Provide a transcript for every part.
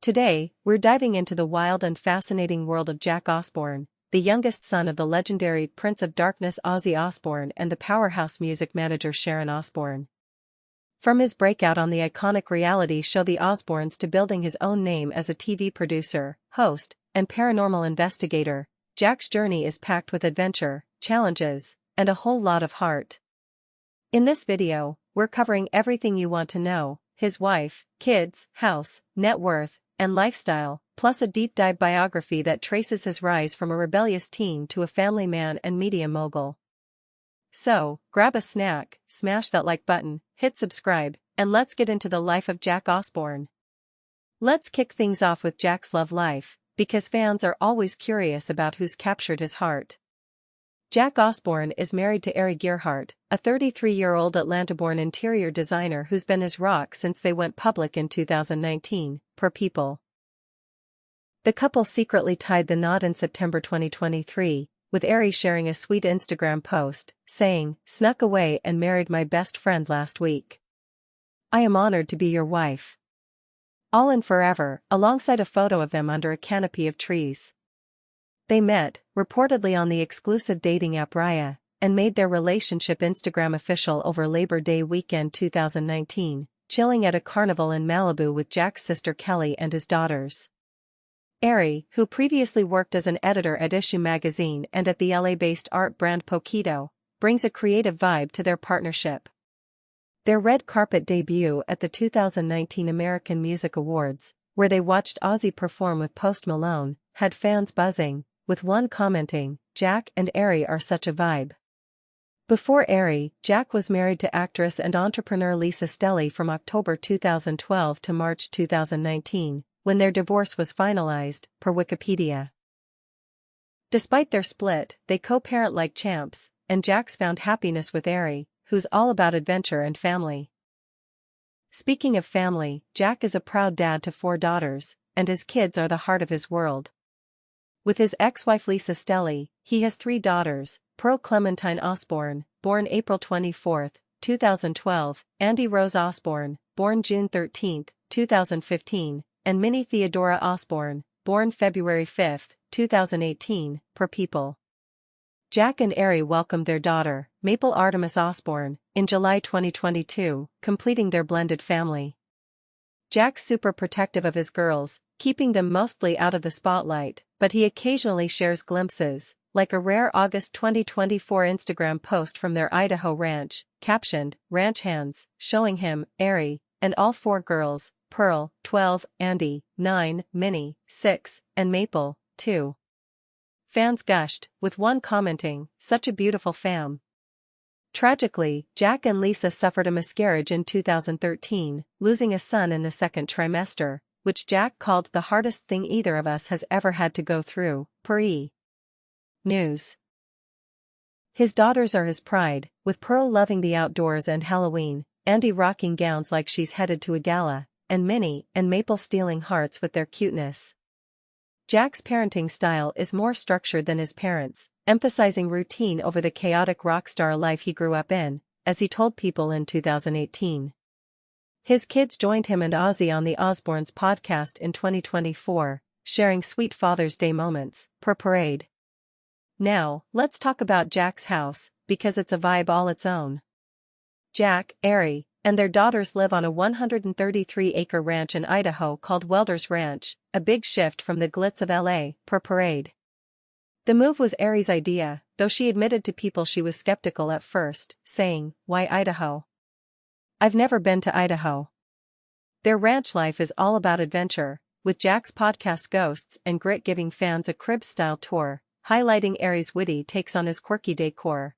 Today, we're diving into the wild and fascinating world of Jack Osbourne, the youngest son of the legendary Prince of Darkness Ozzy Osbourne and the powerhouse music manager Sharon Osbourne. From his breakout on the iconic reality show The Osbournes to building his own name as a TV producer, host, and paranormal investigator, Jack's journey is packed with adventure, challenges, and a whole lot of heart. In this video, we're covering everything you want to know: his wife, kids, house, net worth, and lifestyle, plus a deep dive biography that traces his rise from a rebellious teen to a family man and media mogul. So, grab a snack, smash that like button, hit subscribe, and let's get into the life of Jack Osbourne. Let's kick things off with Jack's love life, because fans are always curious about who's captured his heart. Jack Osbourne is married to Ari Gerhardt, a 33-year-old Atlanta-born interior designer who's been his rock since they went public in 2019, per People. The couple secretly tied the knot in September 2023, with Ari sharing a sweet Instagram post, saying, "Snuck away and married my best friend last week. I am honored to be your wife. All in forever," alongside a photo of them under a canopy of trees. They met, reportedly on the exclusive dating app Raya, and made their relationship Instagram official over Labor Day weekend 2019, chilling at a carnival in Malibu with Jack's sister Kelly and his daughters. Ari, who previously worked as an editor at Issue magazine and at the LA-based art brand Poquito, brings a creative vibe to their partnership. Their red carpet debut at the 2019 American Music Awards, where they watched Ozzy perform with Post Malone, had fans buzzing, with one commenting, "Jack and Ari are such a vibe." Before Ari, Jack was married to actress and entrepreneur Lisa Stelly from October 2012 to March 2019, when their divorce was finalized, per Wikipedia. Despite their split, they co-parent like champs, and Jack's found happiness with Ari, who's all about adventure and family. Speaking of family, Jack is a proud dad to 4 daughters, and his kids are the heart of his world. With his ex-wife Lisa Stelly, he has 3 daughters: Pearl Clementine Osbourne, born April 24, 2012, Andy Rose Osbourne, born June 13, 2015, and Minnie Theodora Osbourne, born February 5, 2018, per People. Jack and Ari welcomed their daughter, Maple Artemis Osbourne, in July 2022, completing their blended family. Jack's super protective of his girls, keeping them mostly out of the spotlight, but he occasionally shares glimpses, like a rare August 2024 Instagram post from their Idaho ranch, captioned, "Ranch Hands," showing him, Ari, and all 4 girls, Pearl, 12, Andy, 9, Minnie, 6, and Maple, 2. Fans gushed, with one commenting, "Such a beautiful fam." Tragically, Jack and Lisa suffered a miscarriage in 2013, losing a son in the second trimester, which Jack called the hardest thing either of us has ever had to go through, per E! News. His daughters are his pride, with Pearl loving the outdoors and Halloween, Andy rocking gowns like she's headed to a gala, and Minnie and Maple stealing hearts with their cuteness. Jack's parenting style is more structured than his parents', emphasizing routine over the chaotic rock star life he grew up in, as he told People in 2018. His kids joined him and Ozzy on the Osbournes podcast in 2024, sharing sweet Father's Day moments, per Parade. Now, let's talk about Jack's house, because it's a vibe all its own. Jack, Ari, and their daughters live on a 133-acre ranch in Idaho called Welders Ranch, a big shift from the glitz of LA, per Parade. The move was Ari's idea, though she admitted to People she was skeptical at first, saying, "Why Idaho? I've never been to Idaho." Their ranch life is all about adventure, with Jack's podcast Ghosts and Grit giving fans a crib-style tour, highlighting Ari's witty takes on his quirky decor.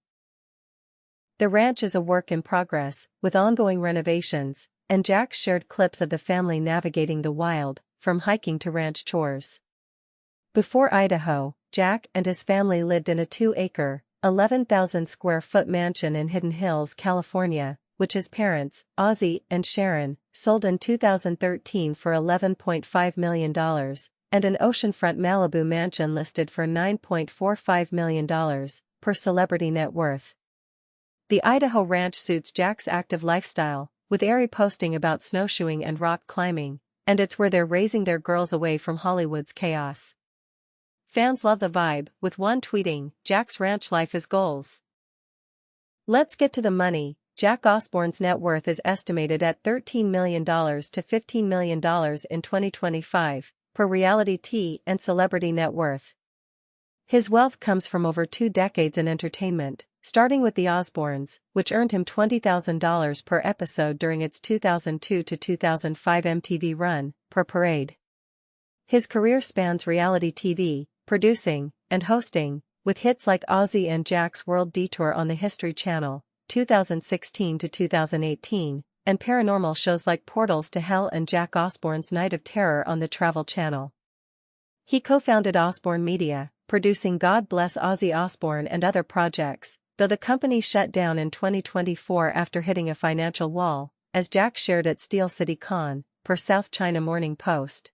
The ranch is a work in progress, with ongoing renovations, and Jack shared clips of the family navigating the wild, from hiking to ranch chores. Before Idaho, Jack and his family lived in a 2-acre, 11,000-square-foot mansion in Hidden Hills, California, which his parents, Ozzy and Sharon, sold in 2013 for $11.5 million, and an oceanfront Malibu mansion listed for $9.45 million, per Celebrity Net Worth. The Idaho ranch suits Jack's active lifestyle, with Ari posting about snowshoeing and rock climbing, and it's where they're raising their girls away from Hollywood's chaos. Fans love the vibe, with one tweeting, "Jack's ranch life is goals." Let's get to the money. Jack Osbourne's net worth is estimated at $13 million to $15 million in 2025, per Reality T and Celebrity Net Worth. His wealth comes from over 2 decades in entertainment, starting with the Osbournes, which earned him $20,000 per episode during its 2002 to 2005 MTV run, per Parade. His career spans reality TV, producing, and hosting, with hits like Ozzy and Jack's World Detour on the History Channel, 2016 to 2018, and paranormal shows like Portals to Hell and Jack Osbourne's Night of Terror on the Travel Channel. He co-founded Osbourne Media, producing God Bless Ozzy Osbourne and other projects, though the company shut down in 2024 after hitting a financial wall, as Jack shared at Steel City Con, per South China Morning Post.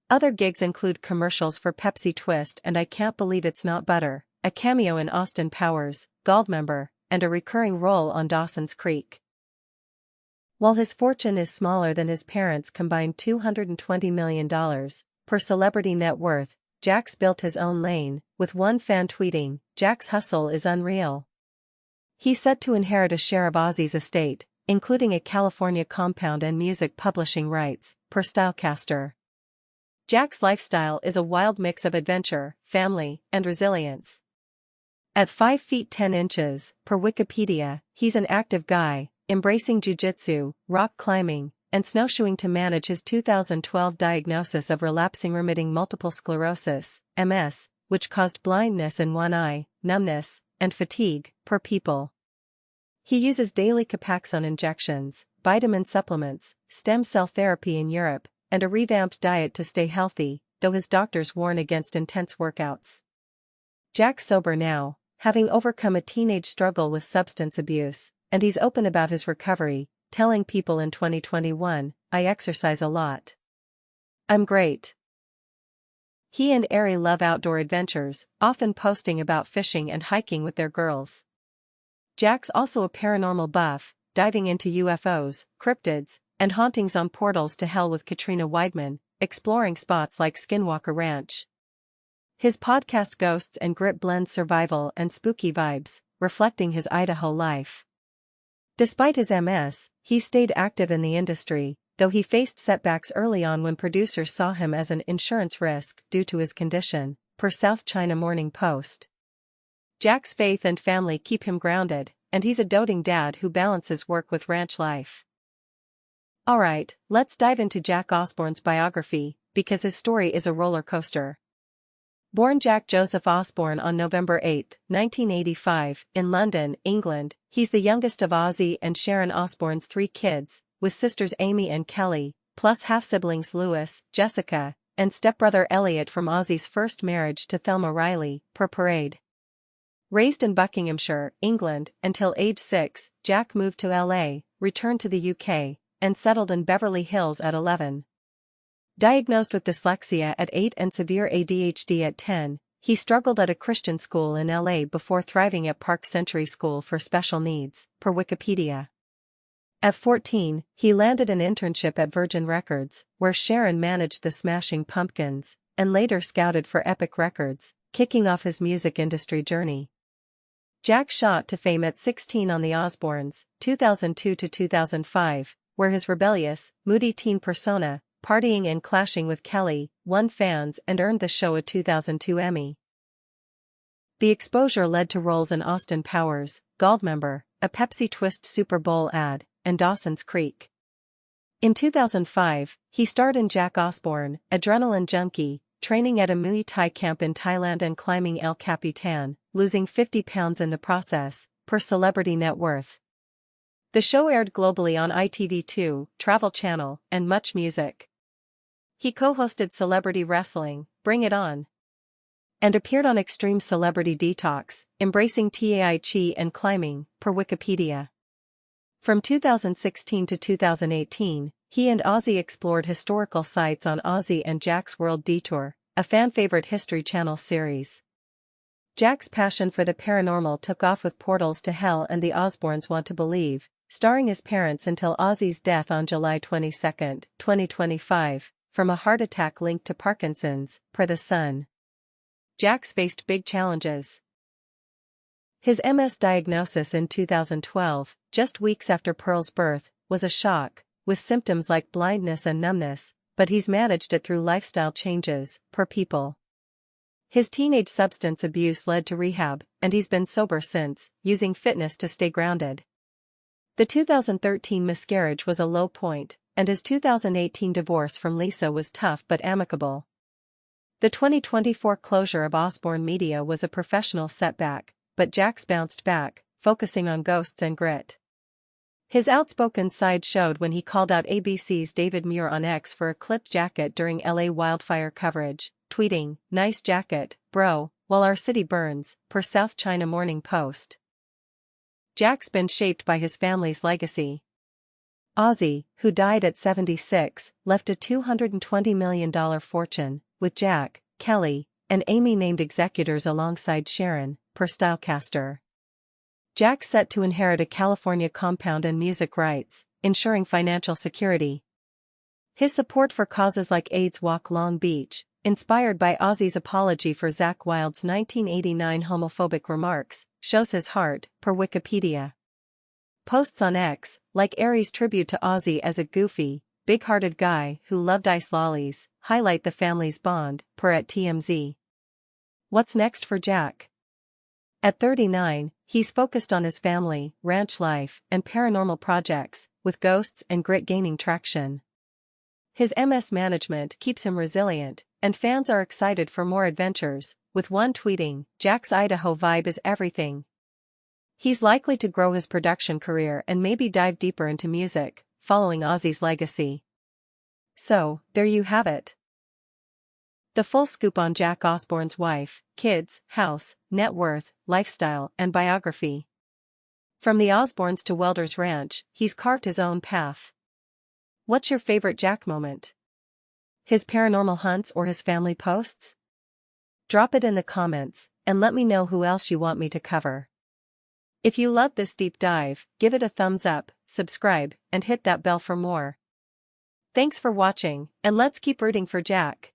Other gigs include commercials for Pepsi Twist and I Can't Believe It's Not Butter, a cameo in Austin Powers, Goldmember, and a recurring role on Dawson's Creek. While his fortune is smaller than his parents' combined $220 million, per Celebrity Net Worth, Jack's built his own lane, with one fan tweeting, "Jack's hustle is unreal." He's set to inherit a share of Ozzy's estate, including a California compound and music publishing rights, per Stylecaster. Jack's lifestyle is a wild mix of adventure, family, and resilience. At 5 feet 10 inches, per Wikipedia, he's an active guy, embracing jiu-jitsu, rock climbing, and snowshoeing to manage his 2012 diagnosis of relapsing remitting multiple sclerosis, MS, which caused blindness in one eye, numbness, and fatigue, per People. He uses daily Copaxone injections, vitamin supplements, stem cell therapy in Europe, and a revamped diet to stay healthy, though his doctors warn against intense workouts. Jack's sober now, having overcome a teenage struggle with substance abuse, and he's open about his recovery, telling People in 2021, "I exercise a lot. I'm great." He and Ari love outdoor adventures, often posting about fishing and hiking with their girls. Jack's also a paranormal buff, diving into UFOs, cryptids, and hauntings on Portals to Hell with Katrina Weidman, exploring spots like Skinwalker Ranch. His podcast Ghosts and Grit blends survival and spooky vibes, reflecting his Idaho life. Despite his MS, he stayed active in the industry, though he faced setbacks early on when producers saw him as an insurance risk due to his condition, per South China Morning Post. Jack's faith and family keep him grounded, and he's a doting dad who balances work with ranch life. Alright, let's dive into Jack Osbourne's biography, because his story is a roller coaster. Born Jack Joseph Osbourne on November 8, 1985, in London, England, he's the youngest of Ozzy and Sharon Osbourne's 3 kids, with sisters Amy and Kelly, plus half-siblings Lewis, Jessica, and stepbrother Elliot from Ozzy's first marriage to Thelma Riley, per Parade. Raised in Buckinghamshire, England, until age 6, Jack moved to LA, returned to the UK, and settled in Beverly Hills at 11. Diagnosed with dyslexia at 8 and severe ADHD at 10, he struggled at a Christian school in LA before thriving at Park Century School for Special Needs, per Wikipedia. At 14, he landed an internship at Virgin Records, where Sharon managed the Smashing Pumpkins, and later scouted for Epic Records, kicking off his music industry journey. Jack shot to fame at 16 on The Osbournes, 2002 to 2005, where his rebellious, moody teen persona, partying and clashing with Kelly, won fans and earned the show a 2002 Emmy. The exposure led to roles in Austin Powers, Goldmember, a Pepsi Twist Super Bowl ad, and Dawson's Creek. In 2005, he starred in Jack Osbourne, Adrenaline Junkie, training at a Muay Thai camp in Thailand and climbing El Capitan, losing 50 pounds in the process, per Celebrity Net Worth. The show aired globally on ITV2, Travel Channel, and Much Music. He co-hosted Celebrity Wrestling, Bring It On, and appeared on Extreme Celebrity Detox, Embracing Tai Chi and Climbing, per Wikipedia. From 2016 to 2018, he and Ozzy explored historical sites on Ozzy and Jack's World Detour, a fan-favorite History Channel series. Jack's passion for the paranormal took off with Portals to Hell and The Osbournes Want to Believe, starring his parents until Ozzy's death on July 22, 2025, from a heart attack linked to Parkinson's, per The Sun. Jack's faced big challenges. His MS diagnosis in 2012, just weeks after Pearl's birth, was a shock, with symptoms like blindness and numbness, but he's managed it through lifestyle changes, per People. His teenage substance abuse led to rehab, and he's been sober since, using fitness to stay grounded. The 2013 miscarriage was a low point, and his 2018 divorce from Lisa was tough but amicable. The 2024 closure of Osbourne Media was a professional setback, but Jack's bounced back, focusing on ghosts and grit. His outspoken side showed when he called out ABC's David Muir on X for a clipped jacket during LA wildfire coverage, tweeting, "Nice jacket, bro, while our city burns," per South China Morning Post. Jack's been shaped by his family's legacy. Ozzy, who died at 76, left a $220 million fortune, with Jack, Kelly, and Amy named executors alongside Sharon, per Stylecaster. Jack's set to inherit a California compound and music rights, ensuring financial security. His support for causes like AIDS Walk Long Beach, inspired by Ozzy's apology for Zakk Wylde's 1989 homophobic remarks, shows his heart, per Wikipedia. Posts on X, like Aries' tribute to Ozzy as a goofy, big-hearted guy who loved ice lollies, highlight the family's bond, per at TMZ. What's next for Jack? At 39, he's focused on his family, ranch life, and paranormal projects, with ghosts and grit gaining traction. His MS management keeps him resilient, and fans are excited for more adventures, with one tweeting, "Jack's Idaho vibe is everything." He's likely to grow his production career and maybe dive deeper into music, following Ozzy's legacy. So, there you have it. The full scoop on Jack Osbourne's wife, kids, house, net worth, lifestyle, and biography. From the Osbournes to Welder's Ranch, he's carved his own path. What's your favorite Jack moment? His paranormal hunts or his family posts? Drop it in the comments, and let me know who else you want me to cover. If you loved this deep dive, give it a thumbs up, subscribe, and hit that bell for more. Thanks for watching, and let's keep rooting for Jack.